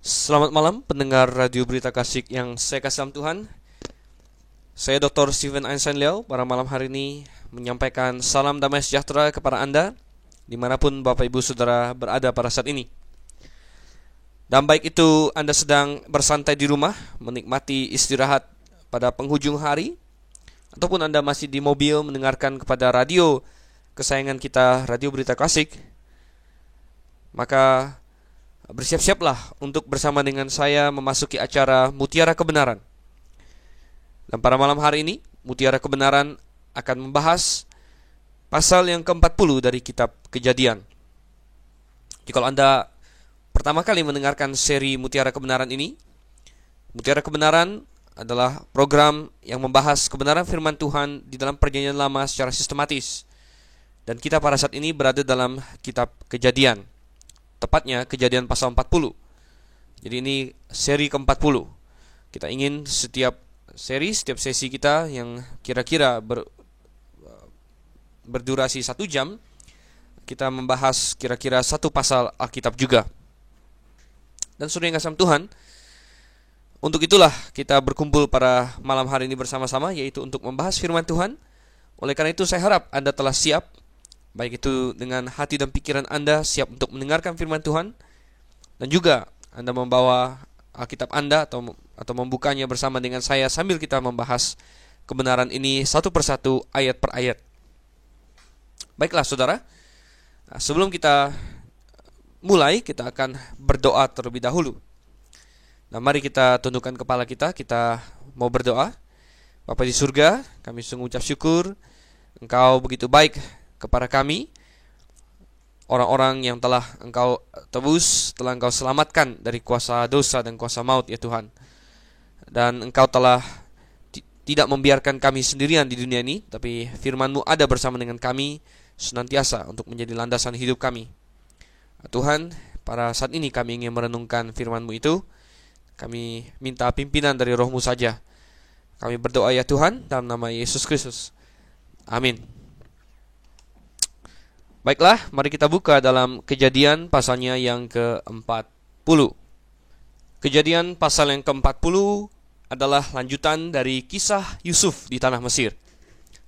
Selamat malam pendengar Radio Berita Kasih yang saya kasih dalam Tuhan. Saya Dr. Steven Einstein Liao pada malam hari ini menyampaikan salam damai sejahtera kepada Anda dimanapun Bapak Ibu Saudara berada pada saat ini. Dan baik itu Anda sedang bersantai di rumah, menikmati istirahat pada penghujung hari, ataupun Anda masih di mobil mendengarkan kepada radio kesayangan kita, Radio Berita Klasik, maka bersiap-siaplah untuk bersama dengan saya memasuki acara Mutiara Kebenaran. Dan pada malam hari ini, Mutiara Kebenaran akan membahas pasal yang ke-40 dari kitab Kejadian. Jadi kalau Anda pertama kali mendengarkan seri Mutiara Kebenaran ini, Mutiara Kebenaran adalah program yang membahas kebenaran firman Tuhan di dalam Perjanjian Lama secara sistematis. Dan kita pada saat ini berada dalam kitab Kejadian. Tepatnya Kejadian pasal 40. Jadi ini seri ke-40. Kita ingin setiap sesi kita yang kira-kira berdurasi 1 jam, kita membahas kira-kira satu pasal Alkitab juga. Dan saudara yang kasih Tuhan, untuk itulah kita berkumpul pada malam hari ini bersama-sama, yaitu untuk membahas firman Tuhan. Oleh karena itu saya harap Anda telah siap, baik itu dengan hati dan pikiran Anda siap untuk mendengarkan firman Tuhan, dan juga Anda membawa Alkitab Anda atau membukanya bersama dengan saya sambil kita membahas kebenaran ini satu persatu, ayat per ayat. Baiklah saudara, sebelum kita mulai, kita akan berdoa terlebih dahulu. Nah, mari kita tundukkan kepala kita mau berdoa. Bapa di surga, kami sungguh ucap syukur Engkau begitu baik kepada kami, orang-orang yang telah Engkau tebus, telah Engkau selamatkan dari kuasa dosa dan kuasa maut, ya Tuhan. Dan Engkau telah tidak membiarkan kami sendirian di dunia ini, tapi firman-Mu ada bersama dengan kami senantiasa untuk menjadi landasan hidup kami. Tuhan, pada saat ini kami ingin merenungkan firman-Mu itu. Kami minta pimpinan dari Roh-Mu saja. Kami berdoa ya Tuhan, dalam nama Yesus Kristus. Amin. Baiklah, mari kita buka dalam Kejadian pasalnya yang ke-40. Kejadian pasal yang ke-40 adalah lanjutan dari kisah Yusuf di tanah Mesir.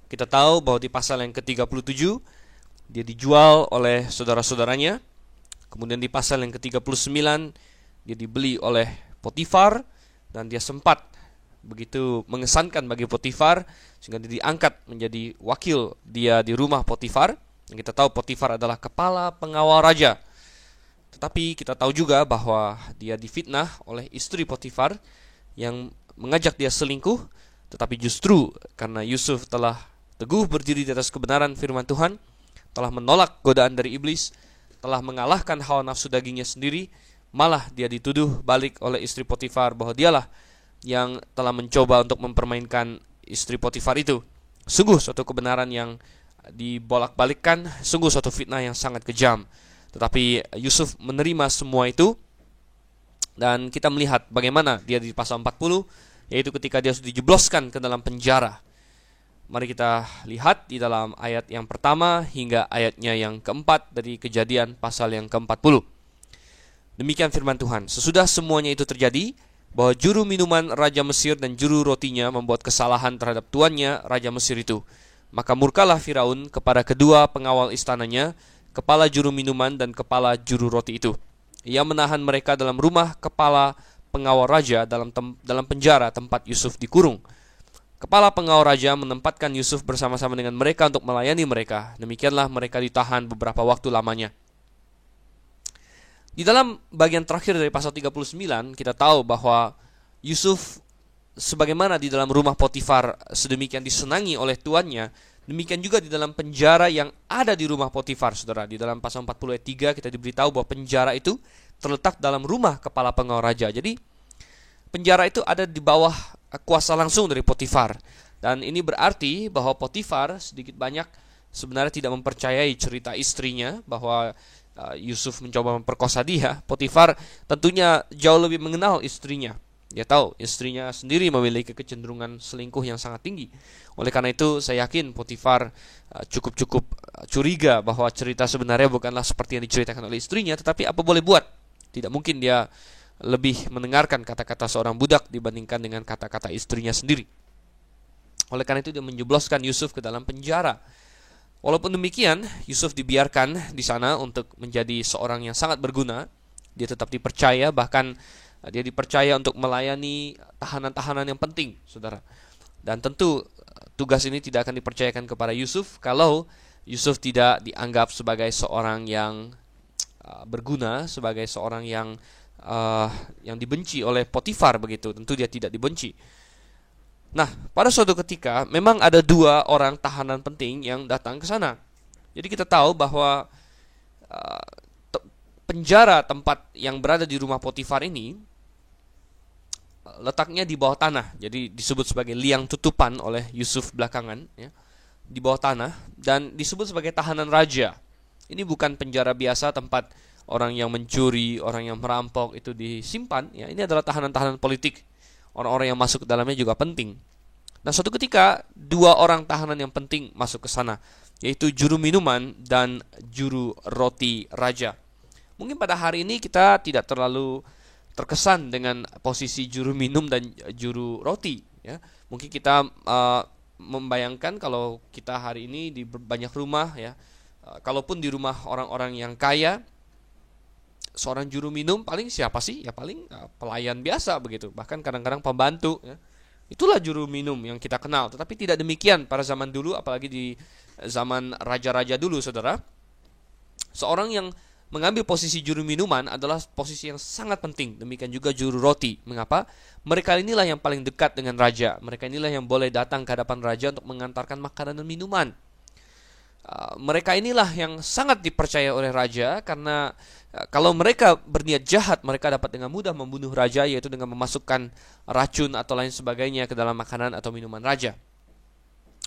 Kita tahu bahwa di pasal yang ke-37 dia dijual oleh saudara-saudaranya. Kemudian di pasal yang ke-39 dia dibeli oleh Potifar, dan dia sempat begitu mengesankan bagi Potifar sehingga dia diangkat menjadi wakil dia di rumah Potifar. Yang kita tahu Potifar adalah kepala pengawal raja. Tetapi kita tahu juga bahwa dia difitnah oleh istri Potifar yang mengajak dia selingkuh. Tetapi justru karena Yusuf telah teguh berdiri di atas kebenaran firman Tuhan, telah menolak godaan dari iblis, telah mengalahkan hawa nafsu dagingnya sendiri, malah dia dituduh balik oleh istri Potifar bahwa dialah yang telah mencoba untuk mempermainkan istri Potifar itu. Sungguh suatu kebenaran yang dibolak-balikkan, sungguh suatu fitnah yang sangat kejam. Tetapi Yusuf menerima semua itu, dan kita melihat bagaimana dia di pasal 40, yaitu ketika dia sudah dijebloskan ke dalam penjara. Mari kita lihat di dalam ayat yang pertama hingga ayatnya yang keempat dari Kejadian pasal yang ke-40. Demikian firman Tuhan. Sesudah semuanya itu terjadi, bahwa juru minuman Raja Mesir dan juru rotinya membuat kesalahan terhadap tuannya Raja Mesir itu. Maka murkalah Firaun kepada kedua pengawal istananya, kepala juru minuman dan kepala juru roti itu. Ia menahan mereka dalam rumah kepala pengawal raja dalam penjara tempat Yusuf dikurung. Kepala pengawal raja menempatkan Yusuf bersama-sama dengan mereka untuk melayani mereka. Demikianlah mereka ditahan beberapa waktu lamanya. Di dalam bagian terakhir dari pasal 39, kita tahu bahwa Yusuf sebagaimana di dalam rumah Potifar sedemikian disenangi oleh tuannya, demikian juga di dalam penjara yang ada di rumah Potifar, saudara. Di dalam pasal 40 ayat 3 kita diberitahu bahwa penjara itu terletak dalam rumah kepala pengawal raja. Jadi penjara itu ada di bawah kuasa langsung dari Potifar. Dan ini berarti bahwa Potifar sedikit banyak sebenarnya tidak mempercayai cerita istrinya bahwa Yusuf mencoba memperkosa dia. Potifar tentunya jauh lebih mengenal istrinya. Dia tahu istrinya sendiri memiliki kecenderungan selingkuh yang sangat tinggi. Oleh karena itu saya yakin Potifar cukup curiga bahwa cerita sebenarnya bukanlah seperti yang diceritakan oleh istrinya. Tetapi apa boleh buat, tidak mungkin dia lebih mendengarkan kata-kata seorang budak dibandingkan dengan kata-kata istrinya sendiri. Oleh karena itu dia menjebloskan Yusuf ke dalam penjara. Walaupun demikian, Yusuf dibiarkan di sana untuk menjadi seorang yang sangat berguna. Dia tetap dipercaya, bahkan dia dipercaya untuk melayani tahanan-tahanan yang penting, saudara. Dan tentu tugas ini tidak akan dipercayakan kepada Yusuf kalau Yusuf tidak dianggap sebagai seorang yang berguna, sebagai seorang yang dibenci oleh Potifar begitu. Tentu dia tidak dibenci. Nah, pada suatu ketika memang ada dua orang tahanan penting yang datang ke sana. Jadi kita tahu bahwa penjara tempat yang berada di rumah Potifar ini letaknya di bawah tanah. Jadi disebut sebagai liang tutupan oleh Yusuf belakangan, ya, di bawah tanah, dan disebut sebagai tahanan raja. Ini bukan penjara biasa tempat orang yang mencuri, orang yang merampok itu disimpan. Ya, ini adalah tahanan-tahanan politik. Orang-orang yang masuk ke dalamnya juga penting. Nah, suatu ketika dua orang tahanan yang penting masuk ke sana, yaitu juru minuman dan juru roti raja. Mungkin pada hari ini kita tidak terlalu terkesan dengan posisi juru minum dan juru roti. Ya, mungkin kita membayangkan kalau kita hari ini di banyak rumah, ya, kalaupun di rumah orang-orang yang kaya, seorang juru minum paling siapa sih? Ya paling pelayan biasa begitu. Bahkan kadang-kadang pembantu, ya. Itulah juru minum yang kita kenal. Tetapi tidak demikian pada zaman dulu, apalagi di zaman raja-raja dulu, saudara. Seorang yang mengambil posisi juru minuman adalah posisi yang sangat penting. Demikian juga juru roti. Mengapa? Mereka inilah yang paling dekat dengan raja. Mereka inilah yang boleh datang ke hadapan raja untuk mengantarkan makanan dan minuman. Mereka inilah yang sangat dipercaya oleh raja, karena kalau mereka berniat jahat, mereka dapat dengan mudah membunuh raja, yaitu dengan memasukkan racun atau lain sebagainya ke dalam makanan atau minuman raja.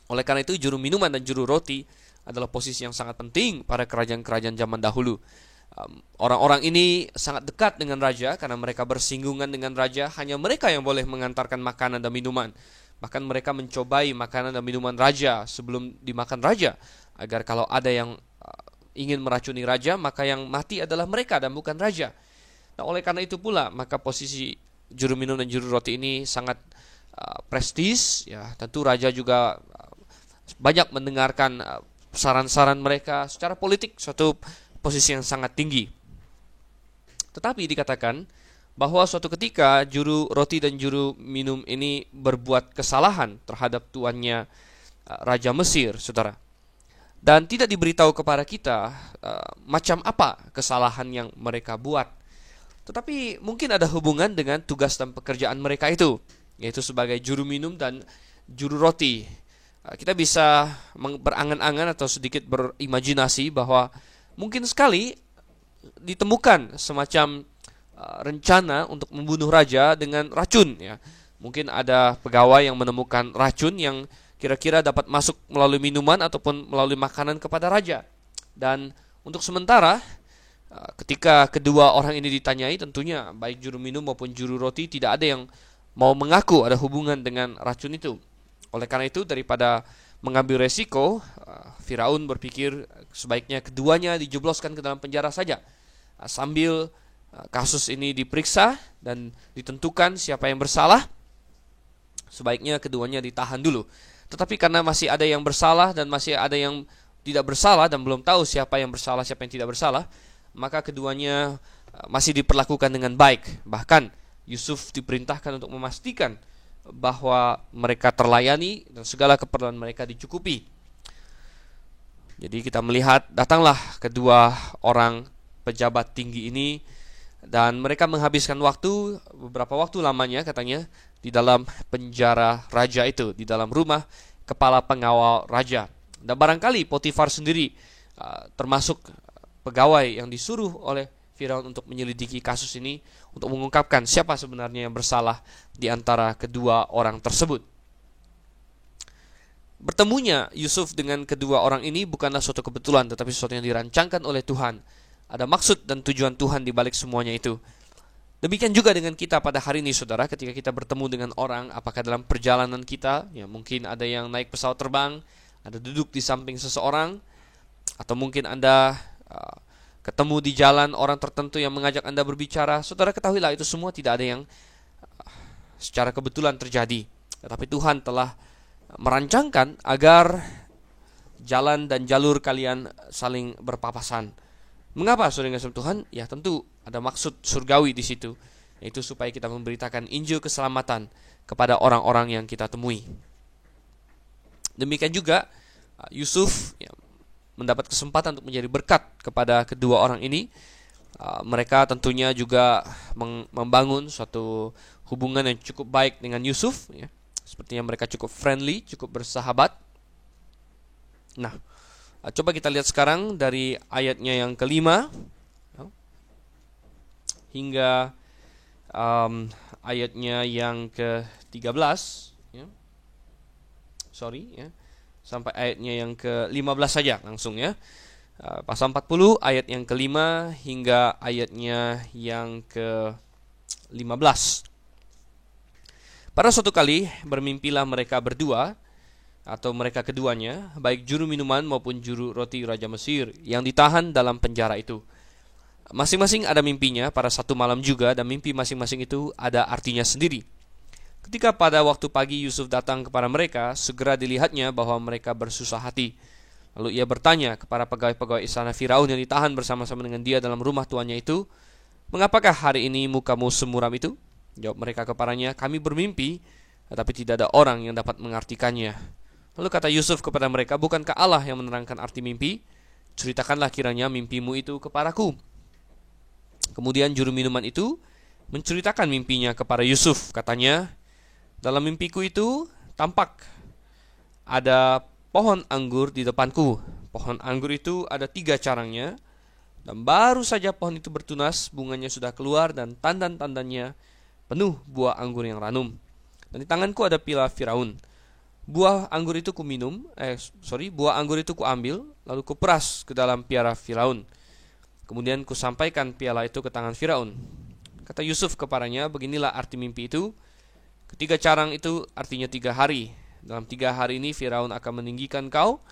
Oleh karena itu, juru minuman dan juru roti adalah posisi yang sangat penting pada kerajaan-kerajaan zaman dahulu. Orang-orang ini sangat dekat dengan raja karena mereka bersinggungan dengan raja. Hanya mereka yang boleh mengantarkan makanan dan minuman. Bahkan mereka mencobai makanan dan minuman raja sebelum dimakan raja, agar kalau ada yang ingin meracuni raja, maka yang mati adalah mereka dan bukan raja. Nah, oleh karena itu pula, maka posisi juru minum dan juru roti ini sangat prestis. Ya, tentu raja juga banyak mendengarkan saran-saran mereka secara politik, suatu posisi yang sangat tinggi. Tetapi dikatakan bahwa suatu ketika juru roti dan juru minum ini berbuat kesalahan terhadap tuannya, Raja Mesir, saudara. Dan tidak diberitahu kepada kita macam apa kesalahan yang mereka buat. Tetapi mungkin ada hubungan dengan tugas dan pekerjaan mereka itu, yaitu sebagai juru minum dan juru roti. Kita bisa berangan-angan atau sedikit berimajinasi bahwa mungkin sekali ditemukan semacam rencana untuk membunuh raja dengan racun, ya. Mungkin ada pegawai yang menemukan racun yang kira-kira dapat masuk melalui minuman ataupun melalui makanan kepada raja. Dan untuk sementara, ketika kedua orang ini ditanyai, tentunya baik juru minum maupun juru roti tidak ada yang mau mengaku ada hubungan dengan racun itu. Oleh karena itu, daripada mengambil resiko, Firaun berpikir sebaiknya keduanya dijebloskan ke dalam penjara saja, sambil kasus ini diperiksa dan ditentukan siapa yang bersalah. Sebaiknya keduanya ditahan dulu. Tetapi karena masih ada yang bersalah dan masih ada yang tidak bersalah, dan belum tahu siapa yang bersalah, siapa yang tidak bersalah, maka keduanya masih diperlakukan dengan baik. Bahkan Yusuf diperintahkan untuk memastikan bahwa mereka terlayani dan segala keperluan mereka dicukupi. Jadi kita melihat datanglah kedua orang pejabat tinggi ini, dan mereka menghabiskan waktu, beberapa waktu lamanya katanya, di dalam penjara raja itu, di dalam rumah kepala pengawal raja. Dan barangkali Potifar sendiri termasuk pegawai yang disuruh oleh Firaun untuk menyelidiki kasus ini, untuk mengungkapkan siapa sebenarnya yang bersalah di antara kedua orang tersebut. Bertemunya Yusuf dengan kedua orang ini bukanlah suatu kebetulan, tetapi sesuatu yang dirancangkan oleh Tuhan. Ada maksud dan tujuan Tuhan di balik semuanya itu. Demikian juga dengan kita pada hari ini, saudara. Ketika kita bertemu dengan orang, apakah dalam perjalanan kita, ya mungkin ada yang naik pesawat terbang, ada duduk di samping seseorang, atau mungkin Anda ketemu di jalan orang tertentu yang mengajak Anda berbicara, saudara ketahuilah itu semua tidak ada yang secara kebetulan terjadi. Tetapi Tuhan telah merancangkan agar jalan dan jalur kalian saling berpapasan. Mengapa saudara kasih Tuhan? Ya tentu ada maksud surgawi di situ, yaitu supaya kita memberitakan Injil keselamatan kepada orang-orang yang kita temui. Demikian juga Yusuf mendapat kesempatan untuk menjadi berkat kepada kedua orang ini. Mereka tentunya juga membangun suatu hubungan yang cukup baik dengan Yusuf, ya. Sepertinya mereka cukup friendly, cukup bersahabat. Nah, coba kita lihat sekarang dari ayatnya yang kelima hingga ayatnya yang ke-13, ya. Sampai ayatnya yang ke-15 saja langsung, ya. Pasal 40 ayat yang kelima hingga ayatnya yang ke-15. Pada suatu kali bermimpilah mereka berdua, atau mereka keduanya, baik juru minuman maupun juru roti Raja Mesir, yang ditahan dalam penjara itu. Masing-masing ada mimpinya pada satu malam juga, dan mimpi masing-masing itu ada artinya sendiri. Ketika pada waktu pagi Yusuf datang kepada mereka, segera dilihatnya bahwa mereka bersusah hati. Lalu ia bertanya kepada pegawai-pegawai istana Firaun yang ditahan bersama-sama dengan dia dalam rumah tuannya itu, "Mengapakah hari ini mukamu semuram itu?" Jawab mereka kepadanya, "Kami bermimpi, tetapi tidak ada orang yang dapat mengartikannya." Lalu kata Yusuf kepada mereka, "Bukankah Allah yang menerangkan arti mimpi? Ceritakanlah kiranya mimpimu itu kepadaku." Kemudian juru minuman itu menceritakan mimpinya kepada Yusuf. Katanya, "Dalam mimpiku itu tampak ada pohon anggur di depanku. Pohon anggur itu ada 3 carangnya, dan baru saja pohon itu bertunas, bunganya sudah keluar dan tandan-tandannya penuh buah anggur yang ranum. Dan di tanganku ada piala Firaun. Buah anggur itu kuambil, lalu kuperas ke dalam piala Firaun. Kemudian kusampaikan piala itu ke tangan Firaun." Kata Yusuf kepadanya, "Beginilah arti mimpi itu. Ketiga carang itu artinya 3 hari. Dalam 3 hari ini Firaun akan meninggikan engkau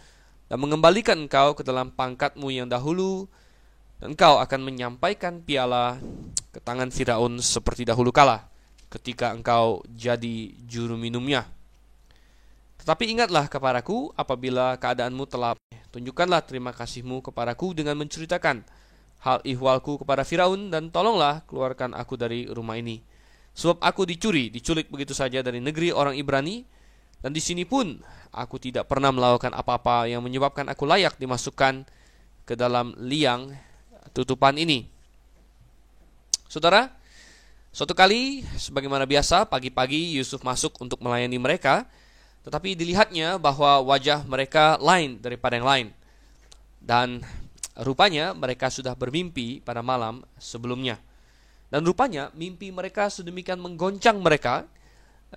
dan mengembalikan engkau ke dalam pangkatmu yang dahulu, dan engkau akan menyampaikan piala ke tangan Firaun seperti dahulu kala, ketika engkau jadi juru minumnya. Tetapi ingatlah kepadaku apabila keadaanmu telah, tunjukkanlah terima kasihmu kepadaku dengan menceritakan hal ihwalku kepada Firaun, dan tolonglah keluarkan aku dari rumah ini. Sebab aku diculik begitu saja dari negeri orang Ibrani, dan di sini pun aku tidak pernah melakukan apa-apa yang menyebabkan aku layak dimasukkan ke dalam liang tutupan ini." Saudara, suatu kali sebagaimana biasa pagi-pagi Yusuf masuk untuk melayani mereka, tetapi dilihatnya bahwa wajah mereka lain daripada yang lain. Dan rupanya mereka sudah bermimpi pada malam sebelumnya. Dan rupanya mimpi mereka sedemikian menggoncang mereka,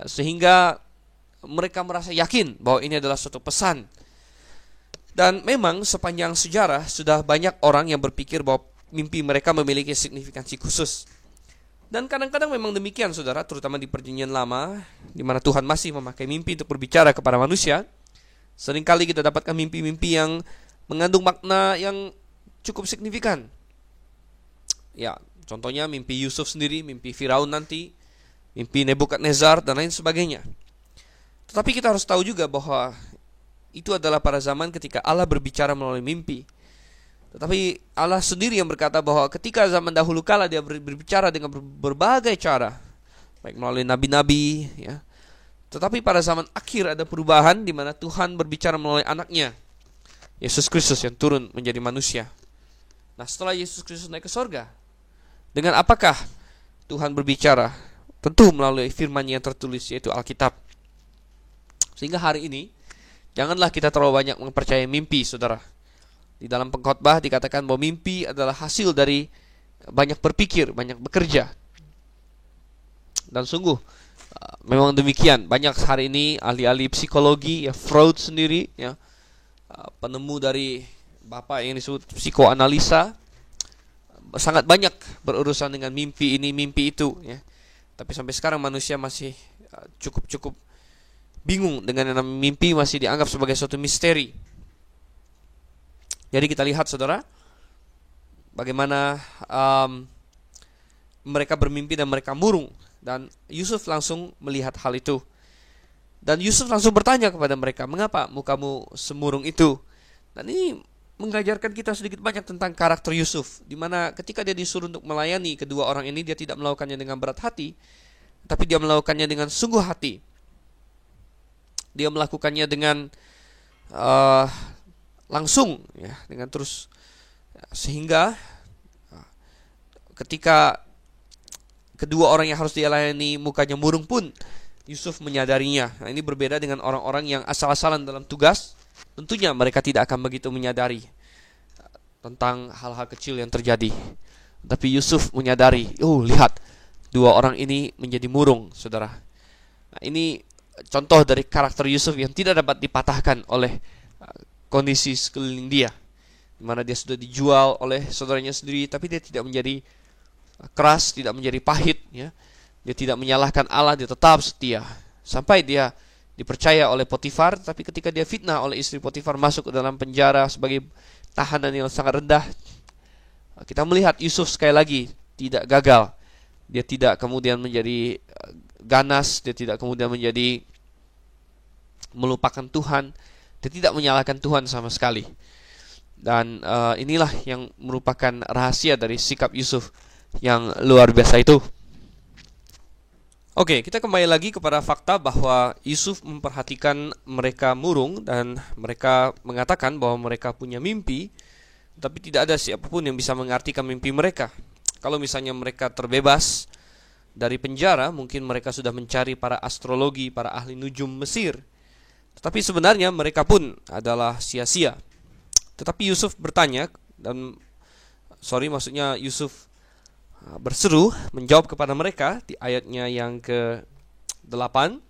sehingga mereka merasa yakin bahwa ini adalah suatu pesan. Dan memang sepanjang sejarah sudah banyak orang yang berpikir bahwa mimpi mereka memiliki signifikansi khusus. Dan kadang-kadang memang demikian, saudara, terutama di Perjanjian Lama, di mana Tuhan masih memakai mimpi untuk berbicara kepada manusia. Seringkali kita dapatkan mimpi-mimpi yang mengandung makna yang cukup signifikan. Ya, contohnya mimpi Yusuf sendiri, mimpi Firaun nanti, mimpi Nebukadnezar, dan lain sebagainya. Tetapi kita harus tahu juga bahwa itu adalah pada zaman ketika Allah berbicara melalui mimpi. Tetapi Allah sendiri yang berkata bahwa ketika zaman dahulu kala dia berbicara dengan berbagai cara, baik melalui nabi-nabi, ya. Tetapi pada zaman akhir ada perubahan di mana Tuhan berbicara melalui anaknya, Yesus Kristus, yang turun menjadi manusia. Nah, setelah Yesus Kristus naik ke sorga, dengan apakah Tuhan berbicara? Tentu melalui firman-Nya yang tertulis, yaitu Alkitab. Sehingga hari ini janganlah kita terlalu banyak mempercayai mimpi, saudara. Di dalam pengkhotbah dikatakan bahwa mimpi adalah hasil dari banyak berpikir, banyak bekerja. Dan sungguh memang demikian. Banyak hari ini ahli-ahli psikologi, ya, Freud sendiri, ya, penemu dari bapak yang disebut psikoanalisa, sangat banyak berurusan dengan mimpi ini, mimpi itu, ya. Tapi sampai sekarang manusia masih cukup bingung dengan yang namanya mimpi, masih dianggap sebagai suatu misteri. Jadi kita lihat, saudara, bagaimana mereka bermimpi dan mereka murung. Dan Yusuf langsung melihat hal itu. Dan Yusuf langsung bertanya kepada mereka, mengapa mukamu semurung itu? Dan ini mengajarkan kita sedikit banyak tentang karakter Yusuf, di mana ketika dia disuruh untuk melayani kedua orang ini, dia tidak melakukannya dengan berat hati, tapi dia melakukannya dengan sungguh hati. Dia melakukannya dengan langsung, ya, dengan terus, sehingga ketika kedua orang yang harus dia layani mukanya murung pun Yusuf menyadarinya. Nah, ini berbeda dengan orang-orang yang asal-asalan dalam tugas. Tentunya mereka tidak akan begitu menyadari tentang hal-hal kecil yang terjadi. Tapi Yusuf menyadari, lihat, dua orang ini menjadi murung, saudara. Nah, ini contoh dari karakter Yusuf yang tidak dapat dipatahkan oleh kondisi sekeliling dia, di mana dia sudah dijual oleh saudaranya sendiri, tapi dia tidak menjadi keras, tidak menjadi pahit, ya. Dia tidak menyalahkan Allah, dia tetap setia sampai dia dipercaya oleh Potifar. Tapi ketika dia fitnah oleh istri Potifar, masuk ke dalam penjara sebagai tahanan yang sangat rendah, kita melihat Yusuf sekali lagi tidak gagal. Dia tidak kemudian menjadi ganas, dia tidak kemudian menjadi melupakan Tuhan, dia tidak menyalahkan Tuhan sama sekali. Dan inilah yang merupakan rahasia dari sikap Yusuf yang luar biasa itu. Oke, kita kembali lagi kepada fakta bahwa Yusuf memperhatikan mereka murung dan mereka mengatakan bahwa mereka punya mimpi, tapi tidak ada siapapun yang bisa mengartikan mimpi mereka. Kalau misalnya mereka terbebas dari penjara, mungkin mereka sudah mencari para astrologi, para ahli nujum Mesir. Tetapi sebenarnya mereka pun adalah sia-sia. Tetapi Yusuf bertanya, Yusuf berseru, menjawab kepada mereka di ayatnya yang ke-8,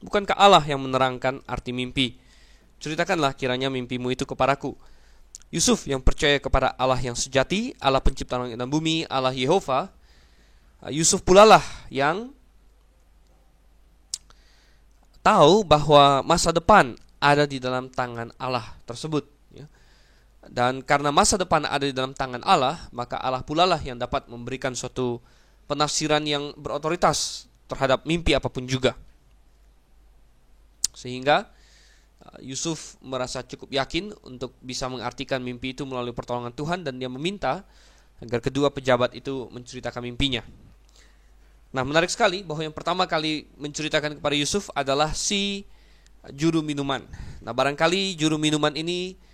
bukankah Allah yang menerangkan arti mimpi? Ceritakanlah kiranya mimpimu itu kepadaku. Yusuf yang percaya kepada Allah yang sejati, Allah pencipta langit dan bumi, Allah Yehova, Yusuf pula lah yang tahu bahwa masa depan ada di dalam tangan Allah tersebut. Dan karena masa depan ada di dalam tangan Allah, maka Allah pula lah yang dapat memberikan suatu penafsiran yang berotoritas terhadap mimpi apapun juga. Sehingga Yusuf merasa cukup yakin untuk bisa mengartikan mimpi itu melalui pertolongan Tuhan, dan dia meminta agar kedua pejabat itu menceritakan mimpinya. Nah, menarik sekali bahwa yang pertama kali menceritakan kepada Yusuf adalah si juru minuman. Nah, barangkali juru minuman ini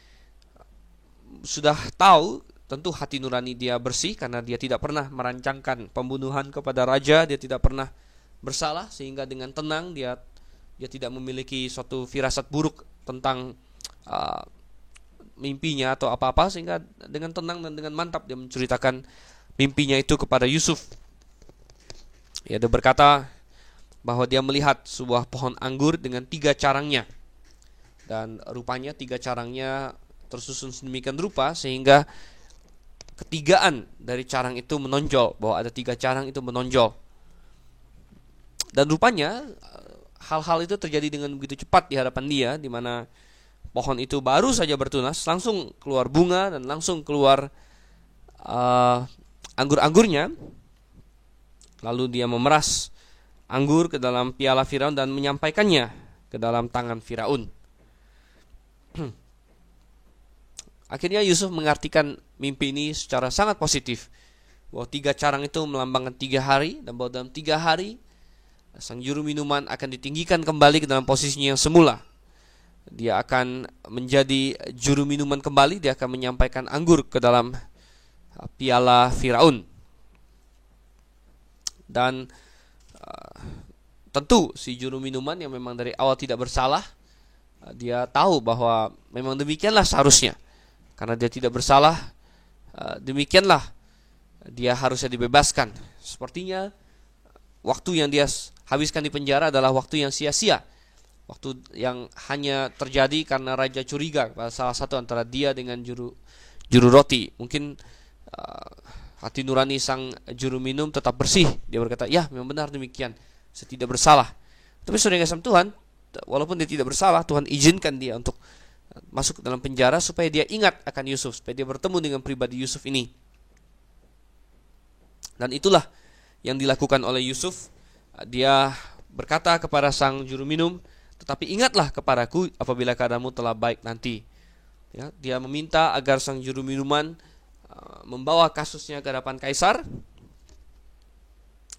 sudah tahu tentu hati nurani dia bersih, karena dia tidak pernah merancangkan pembunuhan kepada raja, dia tidak pernah bersalah, sehingga dengan tenang dia tidak memiliki suatu firasat buruk tentang mimpinya atau apa-apa, sehingga dengan tenang dan dengan mantap dia menceritakan mimpinya itu kepada Yusuf. Dia berkata bahwa dia melihat sebuah pohon anggur dengan 3 carangnya, dan rupanya 3 carangnya tersusun sedemikian rupa sehingga ketigaan dari carang itu menonjol, bahwa ada 3 carang itu menonjol. Dan rupanya hal-hal itu terjadi dengan begitu cepat di hadapan dia, di mana pohon itu baru saja bertunas, langsung keluar bunga dan langsung keluar anggur-anggurnya. Lalu dia memeras anggur ke dalam piala Firaun dan menyampaikannya ke dalam tangan Firaun. Akhirnya Yusuf mengartikan mimpi ini secara sangat positif, bahwa 3 carang itu melambangkan 3 hari, dan bahwa dalam 3 hari sang juru minuman akan ditinggikan kembali ke dalam posisinya yang semula. Dia akan menjadi juru minuman kembali, dia akan menyampaikan anggur ke dalam piala Firaun. Dan tentu si juru minuman yang memang dari awal tidak bersalah, dia tahu bahwa memang demikianlah seharusnya. Karena dia tidak bersalah, demikianlah dia harusnya dibebaskan. Sepertinya waktu yang dia habiskan di penjara adalah waktu yang sia-sia, waktu yang hanya terjadi karena raja curiga pada salah satu antara dia dengan juru roti. Mungkin hati nurani sang juru minum tetap bersih. Dia berkata, ya memang benar demikian, saya tidak bersalah. Tapi saudara yang kasih Tuhan, walaupun dia tidak bersalah, Tuhan izinkan dia untuk masuk ke dalam penjara supaya dia ingat akan Yusuf, supaya dia bertemu dengan pribadi Yusuf ini. Dan itulah yang dilakukan oleh Yusuf. Dia berkata kepada sang juru minum, tetapi ingatlah kepadaku apabila keadaanmu telah baik nanti. Ya, dia meminta agar sang juru minuman membawa kasusnya ke hadapan kaisar,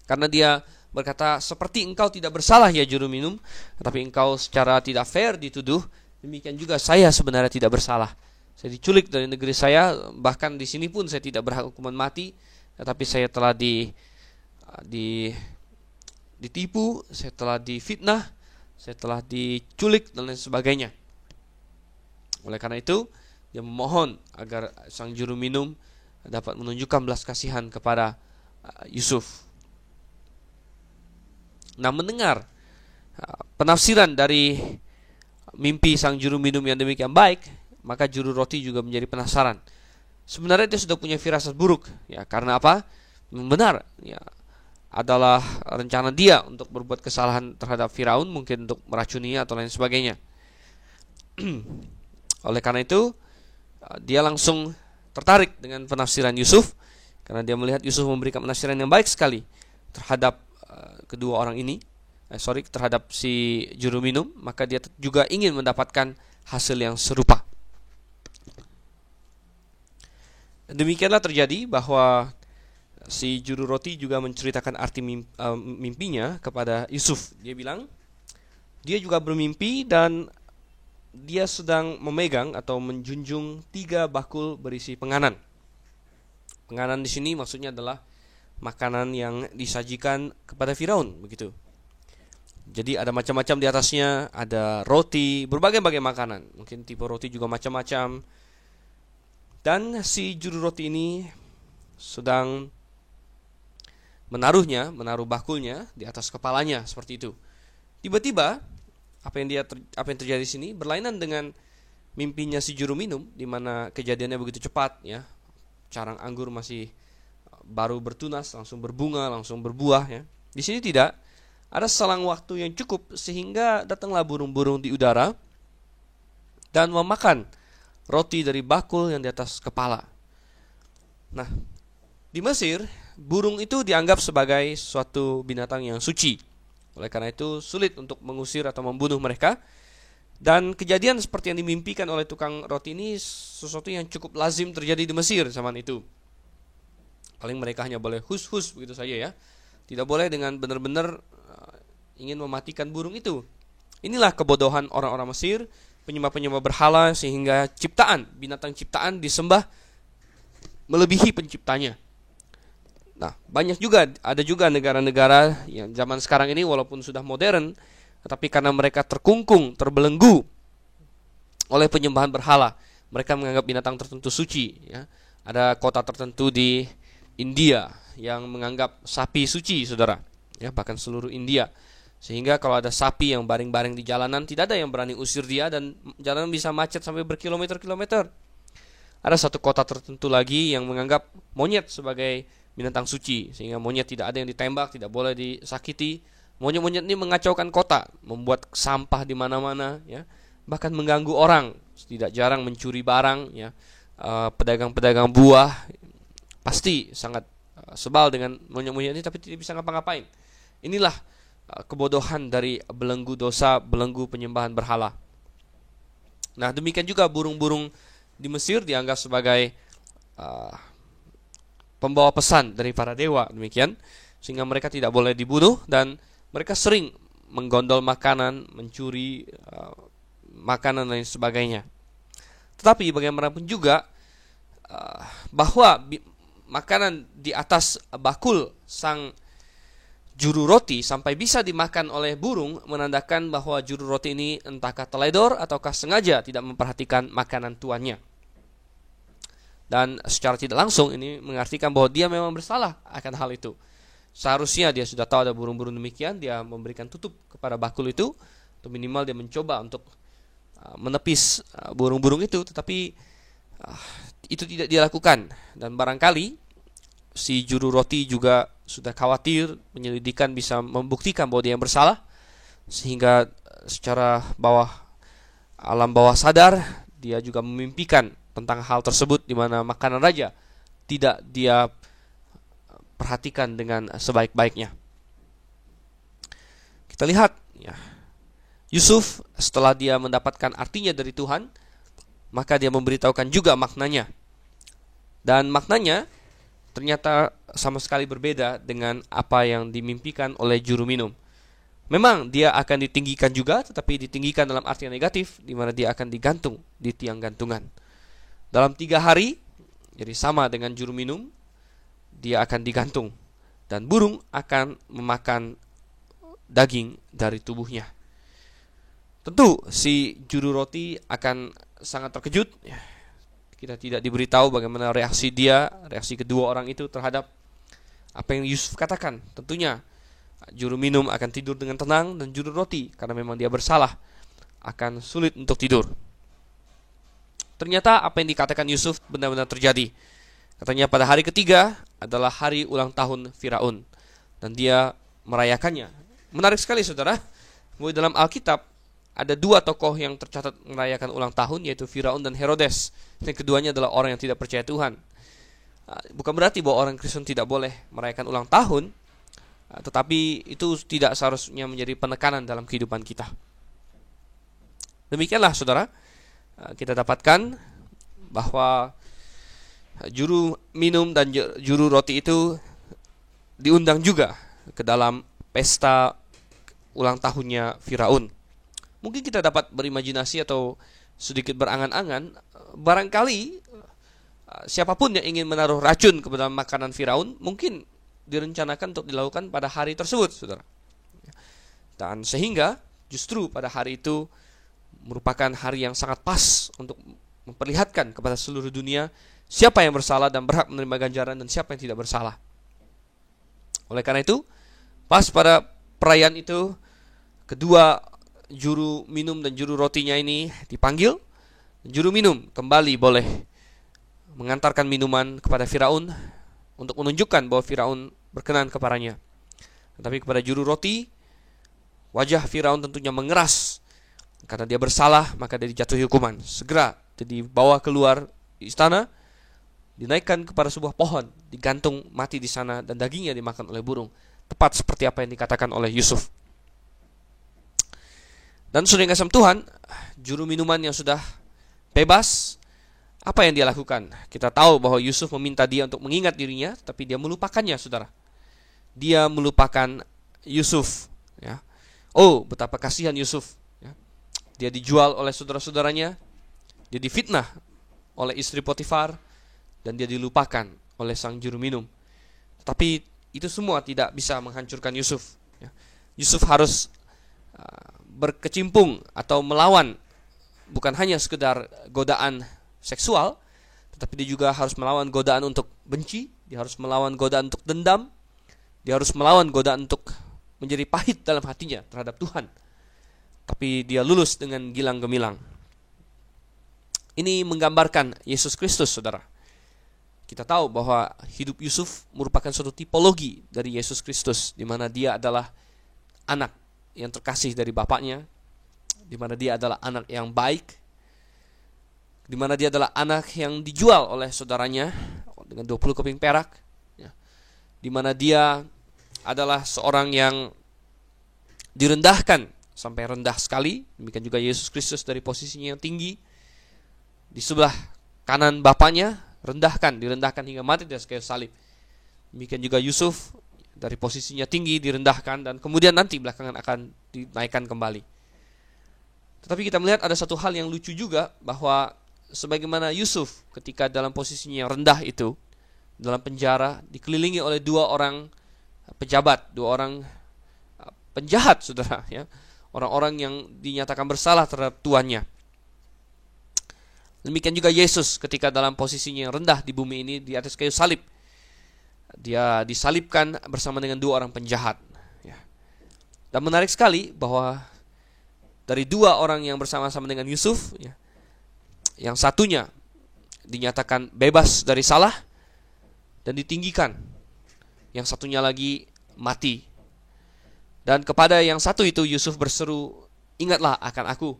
karena dia berkata, seperti engkau tidak bersalah ya juru minum, tetapi engkau secara tidak fair dituduh, demikian juga saya sebenarnya tidak bersalah. Saya diculik dari negeri saya, bahkan di sini pun saya tidak berhak hukuman mati, tetapi saya telah ditipu, saya telah difitnah, saya telah diculik dan lain sebagainya. Oleh karena itu, dia memohon agar sang juru minum dapat menunjukkan belas kasihan kepada Yusuf. Nah, mendengar penafsiran dari mimpi sang juru minum yang demikian baik, maka juru roti juga menjadi penasaran. Sebenarnya dia sudah punya firasat buruk, ya, karena apa? Benar, ya, adalah rencana dia untuk berbuat kesalahan terhadap Firaun, mungkin untuk meracuninya atau lain sebagainya. Oleh karena itu, dia langsung tertarik dengan penafsiran Yusuf, karena dia melihat Yusuf memberikan penafsiran yang baik sekali terhadap kedua orang ini, terhadap si juru minum, maka dia juga ingin mendapatkan hasil yang serupa. Demikianlah terjadi bahwa si juru roti juga menceritakan arti mimpinya kepada Yusuf. Dia bilang, dia juga bermimpi dan dia sedang memegang atau menjunjung 3 bakul berisi penganan. Penganan di sini maksudnya adalah makanan yang disajikan kepada Firaun, begitu. Jadi ada macam-macam di atasnya, ada roti, berbagai-bagai makanan. Mungkin tipe roti juga macam-macam. Dan si juru roti ini sedang menaruh bakulnya di atas kepalanya seperti itu. Tiba-tiba apa yang terjadi di sini berlainan dengan mimpinya si juru minum, di mana kejadiannya begitu cepat, ya. Carang anggur masih baru bertunas, langsung berbunga, langsung berbuah, ya. Di sini tidak. Ada selang waktu yang cukup sehingga datanglah burung-burung di udara dan memakan roti dari bakul yang di atas kepala. Nah, di Mesir, burung itu dianggap sebagai suatu binatang yang suci. Oleh karena itu sulit untuk mengusir atau membunuh mereka. Dan kejadian seperti yang dimimpikan oleh tukang roti ini sesuatu yang cukup lazim terjadi di Mesir zaman itu. Paling mereka hanya boleh hus-hus begitu saja, ya. Tidak boleh dengan benar-benar ingin mematikan burung itu. Inilah kebodohan orang-orang Mesir, penyembah-penyembah berhala, sehingga binatang ciptaan disembah melebihi penciptanya. Nah, ada juga negara-negara yang zaman sekarang ini walaupun sudah modern, tetapi karena mereka terkungkung, terbelenggu oleh penyembahan berhala, mereka menganggap binatang tertentu suci, ya. Ada kota tertentu di India yang menganggap sapi suci, saudara, ya, bahkan seluruh India. Sehingga kalau ada sapi yang baring-baring di jalanan, tidak ada yang berani usir dia dan jalanan bisa macet sampai berkilometer-kilometer. Ada satu kota tertentu lagi yang menganggap monyet sebagai binatang suci, sehingga monyet tidak ada yang ditembak, tidak boleh disakiti. Monyet-monyet ini mengacaukan kota, membuat sampah di mana-mana, ya, bahkan mengganggu orang. Tidak jarang mencuri barang, ya. Pedagang-pedagang buah pasti sangat sebal dengan monyet-monyet ini, tapi tidak bisa ngapa-ngapain. Inilah kebodohan dari belenggu dosa, belenggu penyembahan berhala. Nah, demikian juga burung-burung di Mesir dianggap sebagai pembawa pesan dari para dewa, demikian, sehingga mereka tidak boleh dibunuh dan mereka sering menggondol makanan, mencuri makanan dan lain sebagainya. Tetapi bagaimanapun juga bahwa makanan di atas bakul sang juru roti sampai bisa dimakan oleh burung menandakan bahwa juru roti ini entahkah teledor ataukah sengaja tidak memperhatikan makanan tuannya. Dan secara tidak langsung ini mengartikan bahwa dia memang bersalah akan hal itu. Seharusnya dia sudah tahu ada burung-burung demikian, dia memberikan tutup kepada bakul itu, atau minimal dia mencoba untuk menepis burung-burung itu, tetapi itu tidak dia lakukan. Dan barangkali si juru roti juga sudah khawatir penyelidikan bisa membuktikan bahwa dia yang bersalah, sehingga secara alam bawah sadar dia juga memimpikan tentang hal tersebut, di mana makanan raja tidak dia perhatikan dengan sebaik-baiknya. Kita lihat ya, Yusuf setelah dia mendapatkan artinya dari Tuhan, maka dia memberitahukan juga maknanya. Dan maknanya ternyata sama sekali berbeda dengan apa yang dimimpikan oleh juru minum. Memang dia akan ditinggikan juga, tetapi ditinggikan dalam arti yang negatif, di mana dia akan digantung di tiang gantungan. Dalam 3 hari, jadi sama dengan juru minum, dia akan digantung. Dan burung akan memakan daging dari tubuhnya. Tentu si juru roti akan sangat terkejut. Kita tidak diberitahu bagaimana reaksi kedua orang itu terhadap apa yang Yusuf katakan. Tentunya juru minum akan tidur dengan tenang, dan juru roti, karena memang dia bersalah, akan sulit untuk tidur. Ternyata apa yang dikatakan Yusuf benar-benar terjadi. Katanya pada hari ketiga adalah hari ulang tahun Firaun, dan dia merayakannya. Menarik sekali saudara, bahwa dalam Alkitab ada 2 tokoh yang tercatat merayakan ulang tahun, yaitu Firaun dan Herodes. Yang keduanya adalah orang yang tidak percaya Tuhan. Bukan berarti bahwa orang Kristen tidak boleh merayakan ulang tahun, tetapi itu tidak seharusnya menjadi penekanan dalam kehidupan kita. Demikianlah saudara, kita dapatkan bahwa juru minum dan juru roti itu diundang juga ke dalam pesta ulang tahunnya Firaun. Mungkin kita dapat berimajinasi atau sedikit berangan-angan, barangkali siapapun yang ingin menaruh racun kepada makanan Firaun mungkin direncanakan untuk dilakukan pada hari tersebut, saudara. Dan sehingga justru pada hari itu merupakan hari yang sangat pas untuk memperlihatkan kepada seluruh dunia siapa yang bersalah dan berhak menerima ganjaran, dan siapa yang tidak bersalah. Oleh karena itu, pas pada perayaan itu, kedua juru minum dan juru rotinya ini dipanggil. Juru minum kembali boleh mengantarkan minuman kepada Firaun untuk menunjukkan bahwa Firaun berkenan kepadanya. Tetapi kepada juru roti, wajah Firaun tentunya mengeras. Karena dia bersalah, maka dia dijatuhi hukuman. Segera dia dibawa keluar istana, dinaikkan kepada sebuah pohon, digantung mati di sana, dan dagingnya dimakan oleh burung. Tepat seperti apa yang dikatakan oleh Yusuf. Dan sudah kasih Tuhan, juru minuman yang sudah bebas, apa yang dia lakukan? Kita tahu bahwa Yusuf meminta dia untuk mengingat dirinya, tapi dia melupakannya, saudara. Dia melupakan Yusuf. Ya. Oh, betapa kasihan Yusuf. Ya. Dia dijual oleh saudara-saudaranya, dia difitnah oleh istri Potifar, dan dia dilupakan oleh sang juru minum. Tapi itu semua tidak bisa menghancurkan Yusuf. Ya. Yusuf harus berkecimpung atau melawan bukan hanya sekedar godaan seksual, tetapi dia juga harus melawan godaan untuk benci, dia harus melawan godaan untuk dendam, dia harus melawan godaan untuk menjadi pahit dalam hatinya terhadap Tuhan. Tapi dia lulus dengan gilang gemilang. Ini menggambarkan Yesus Kristus, saudara. Kita tahu bahwa hidup Yusuf merupakan suatu tipologi dari Yesus Kristus, di mana dia adalah anak yang terkasih dari bapaknya, di mana dia adalah anak yang baik, di mana dia adalah anak yang dijual oleh saudaranya dengan 20 keping perak, ya. Di mana dia adalah seorang yang direndahkan sampai rendah sekali. Demikian juga Yesus Kristus dari posisinya yang tinggi di sebelah kanan bapaknya, direndahkan hingga mati di atas kayu salib. Demikian juga Yusuf dari posisinya tinggi direndahkan, dan kemudian nanti belakangan akan dinaikkan kembali. Tetapi kita melihat ada satu hal yang lucu juga, bahwa sebagaimana Yusuf ketika dalam posisinya yang rendah itu, dalam penjara, dikelilingi oleh 2 orang pejabat, 2 orang penjahat, saudara, ya, orang-orang yang dinyatakan bersalah terhadap tuannya. Demikian juga Yesus ketika dalam posisinya yang rendah di bumi ini, di atas kayu salib, dia disalibkan bersama dengan 2 orang penjahat, ya. Dan menarik sekali bahwa dari 2 orang yang bersama-sama dengan Yusuf, ya, yang satunya dinyatakan bebas dari salah dan ditinggikan, yang satunya lagi mati. Dan kepada yang satu itu Yusuf berseru, "Ingatlah akan aku."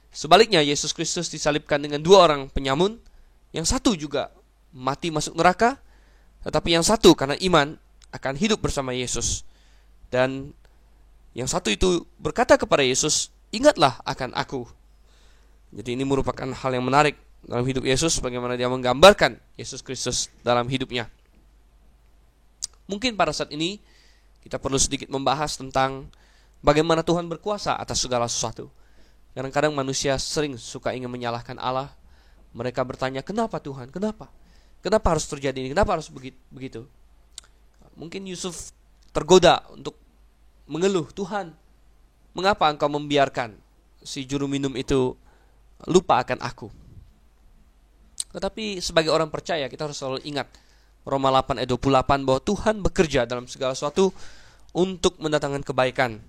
Sebaliknya, Yesus Kristus disalibkan dengan dua orang penyamun, yang satu juga mati masuk neraka, tetapi yang satu karena iman akan hidup bersama Yesus. Dan yang satu itu berkata kepada Yesus, "Ingatlah akan aku." Jadi ini merupakan hal yang menarik dalam hidup Yesus, bagaimana dia menggambarkan Yesus Kristus dalam hidupnya. Mungkin pada saat ini kita perlu sedikit membahas tentang bagaimana Tuhan berkuasa atas segala sesuatu. Kadang-kadang manusia sering suka ingin menyalahkan Allah. Mereka bertanya, "Kenapa Tuhan? Kenapa? Kenapa harus terjadi ini? Kenapa harus begitu?" Mungkin Yusuf tergoda untuk mengeluh, "Tuhan, mengapa engkau membiarkan si juru minum itu lupa akan aku?" Tetapi sebagai orang percaya, kita harus selalu ingat Roma 8 ayat 28 bahwa Tuhan bekerja dalam segala sesuatu untuk mendatangkan kebaikan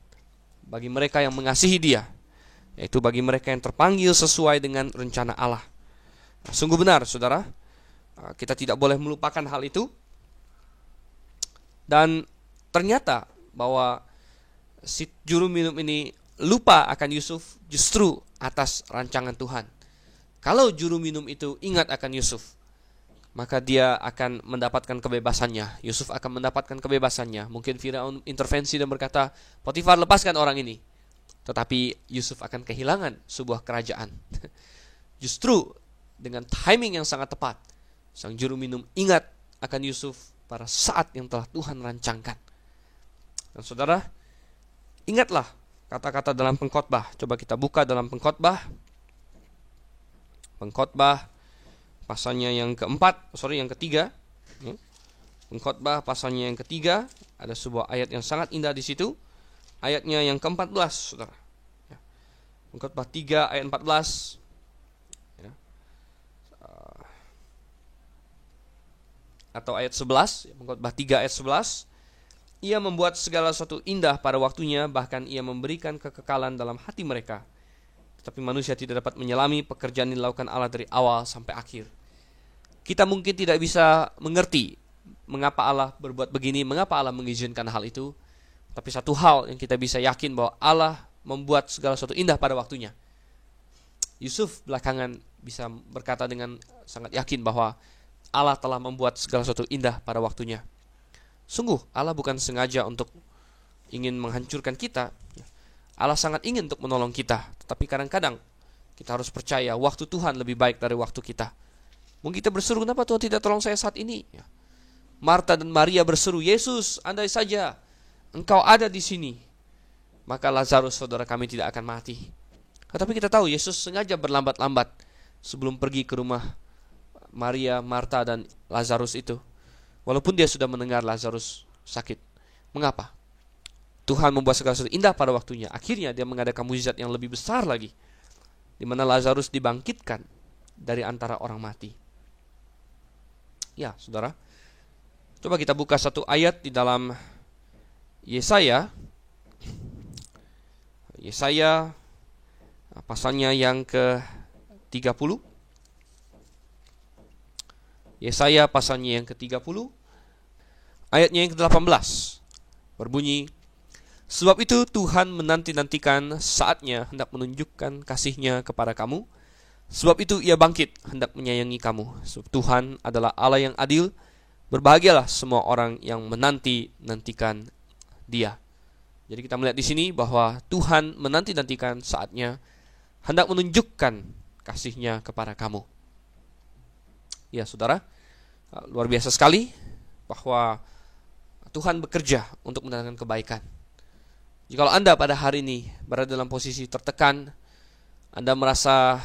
bagi mereka yang mengasihi Dia, yaitu bagi mereka yang terpanggil sesuai dengan rencana Allah. Sungguh benar, saudara, kita tidak boleh melupakan hal itu. Dan ternyata bahwa si juru minum ini lupa akan Yusuf justru atas rancangan Tuhan. Kalau juru minum itu ingat akan Yusuf, maka dia akan mendapatkan kebebasannya. Yusuf akan mendapatkan kebebasannya. Mungkin Firaun intervensi dan berkata, "Potifar, lepaskan orang ini." Tetapi Yusuf akan kehilangan sebuah kerajaan. Justru dengan timing yang sangat tepat, sang juru minum ingat akan Yusuf pada saat yang telah Tuhan rancangkan. Dan saudara, ingatlah kata-kata dalam Pengkhotbah. Coba kita buka dalam Pengkhotbah. Pengkhotbah pasalnya yang ketiga. Pengkhotbah pasalnya yang ketiga, ada sebuah ayat yang sangat indah di situ. Ayatnya yang ke-14, saudara. Pengkhotbah 3 ayat 14. Atau ayat 11, Pengkhotbah 3 ayat 11. Ia membuat segala sesuatu indah pada waktunya, bahkan ia memberikan kekekalan dalam hati mereka. Tetapi manusia tidak dapat menyelami pekerjaan yang dilakukan Allah dari awal sampai akhir. Kita mungkin tidak bisa mengerti mengapa Allah berbuat begini, mengapa Allah mengizinkan hal itu. Tapi satu hal yang kita bisa yakin bahwa Allah membuat segala sesuatu indah pada waktunya. Yusuf belakangan bisa berkata dengan sangat yakin bahwa Allah telah membuat segala sesuatu indah pada waktunya. Sungguh, Allah bukan sengaja untuk ingin menghancurkan kita. Allah sangat ingin untuk menolong kita. Tetapi kadang-kadang kita harus percaya waktu Tuhan lebih baik dari waktu kita. Mungkin kita berseru, "Kenapa Tuhan tidak tolong saya saat ini?" Marta dan Maria berseru, "Yesus, andai saja Engkau ada di sini, maka Lazarus saudara kami tidak akan mati." Tetapi kita tahu Yesus sengaja berlambat-lambat sebelum pergi ke rumah Maria, Marta, dan Lazarus itu. Walaupun dia sudah mendengar Lazarus sakit. Mengapa? Tuhan membuat segala sesuatu indah pada waktunya. Akhirnya dia mengadakan mukjizat yang lebih besar lagi, di mana Lazarus dibangkitkan dari antara orang mati. Ya, saudara, coba kita buka satu ayat di dalam Yesaya pasalnya yang ke-30. Yesaya pasalnya yang ke-30, ayatnya yang ke-18 berbunyi, "Sebab itu Tuhan menanti-nantikan saatnya hendak menunjukkan kasih-Nya kepada kamu. Sebab itu Ia bangkit hendak menyayangi kamu. Sebab Tuhan adalah Allah yang adil. Berbahagialah semua orang yang menanti-nantikan Dia." Jadi kita melihat di sini bahwa Tuhan menanti-nantikan saatnya hendak menunjukkan kasih-Nya kepada kamu. Ya, saudara, luar biasa sekali bahwa Tuhan bekerja untuk mendatangkan kebaikan. Jikalau Anda pada hari ini berada dalam posisi tertekan, Anda merasa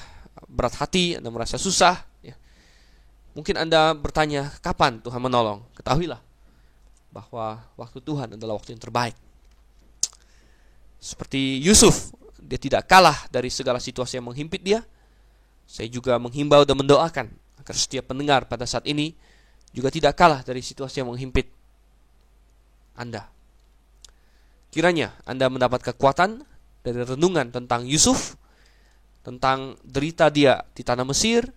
berat hati, Anda merasa susah, ya, mungkin Anda bertanya, kapan Tuhan menolong? Ketahuilah bahwa waktu Tuhan adalah waktu yang terbaik. Seperti Yusuf, dia tidak kalah dari segala situasi yang menghimpit dia. Saya juga menghimbau dan mendoakan agar setiap pendengar pada saat ini juga tidak kalah dari situasi yang menghimpit Anda. Kiranya Anda mendapat kekuatan dari renungan tentang Yusuf, tentang derita dia di tanah Mesir,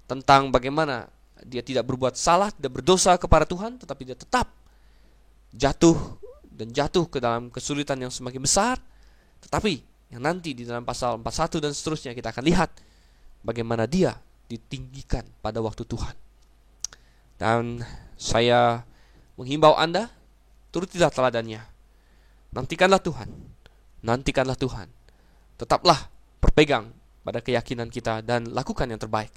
tentang bagaimana dia tidak berbuat salah, tidak berdosa kepada Tuhan, tetapi dia tetap jatuh ke dalam kesulitan yang semakin besar. Tetapi yang nanti di dalam pasal 41 dan seterusnya kita akan lihat bagaimana dia ditinggikan pada waktu Tuhan. Dan saya menghimbau Anda, turutilah teladannya. Nantikanlah Tuhan. Nantikanlah Tuhan. Tetaplah berpegang pada keyakinan kita dan lakukan yang terbaik.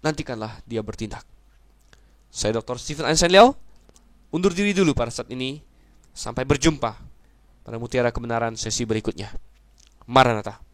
Nantikanlah dia bertindak. Saya Dr. Stephen Einstein Liao, undur diri dulu pada saat ini. Sampai berjumpa pada Mutiara Kebenaran sesi berikutnya. Maranatha.